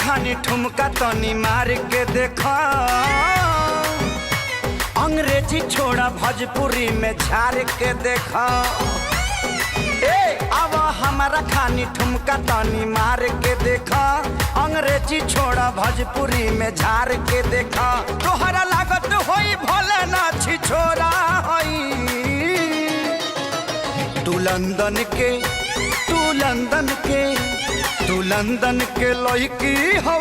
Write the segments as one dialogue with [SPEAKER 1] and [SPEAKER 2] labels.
[SPEAKER 1] खानी ठुमका तनी मार के देखा, अंग्रेजी छोड़ा भोजपुरी में झाड़ के देखा। अब हमारा खानी ठुमका तनी मार के देखा, अंग्रेजी छोड़ा भोजपुरी में झाड़ के देखा। तोहरा लागत होई भोले ना छिछोरा होई। तू लंदन के लड़की हो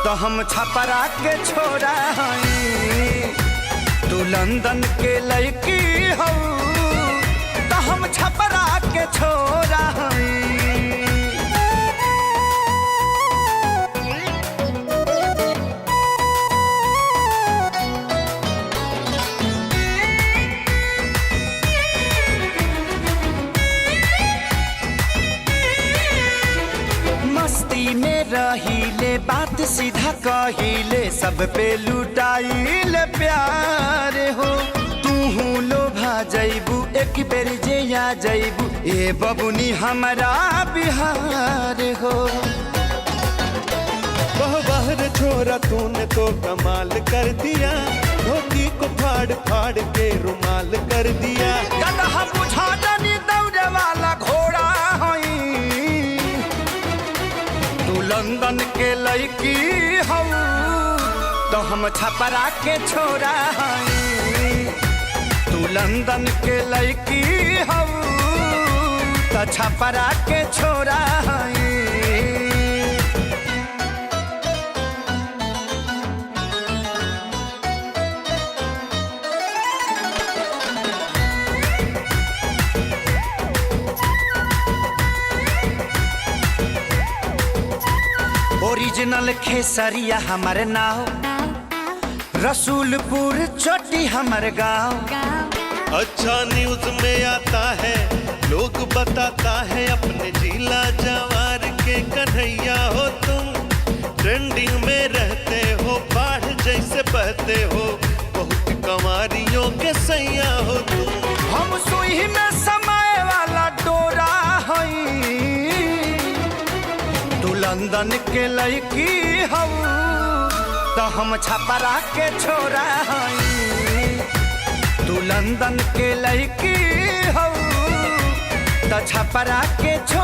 [SPEAKER 1] तो हम छपरा के छोरा हई। तू लंदन के लड़की हो तो हम छपरा के छोरा हई। मस्ती में रहीले बात सीधा कहिले, सब पे लुटाइले प्यार हो। तू लोभा जैबू एक बेर जे आ जैबू, ए बबुनी हमारा बिहार हो।
[SPEAKER 2] बाहर छोरा तूने तो कमाल कर दिया, धोती को फाड़ फाड़ के रुमाल कर दिया।
[SPEAKER 1] गदहा बुझा दनी दौड़े वाला घोड़ा हई। तू लंदन के लड़की हो तो हम छपरा के छोरा हई। तू लंदन के लड़की हो तो छपरा के छोरा हई। ओरिजिनल खेसरिया हमारे नाव, रसूलपुर चोटी हमारे गाँव।
[SPEAKER 2] अच्छा न्यूज में आता है, लोग बताता है, अपने जिला जवार के कन्हैया हो तुम। ट्रेंडिंग में रहते हो, बाढ़ जैसे बहते हो, बहुत कमारियों के सैया हो तुम।
[SPEAKER 1] हम सुई में समाए वाला डोरा हई। तू लंदन के लड़की हो तो हम छपरा के छोरा हई। तू लंदन के लड़की हो तो छपरा के छोरा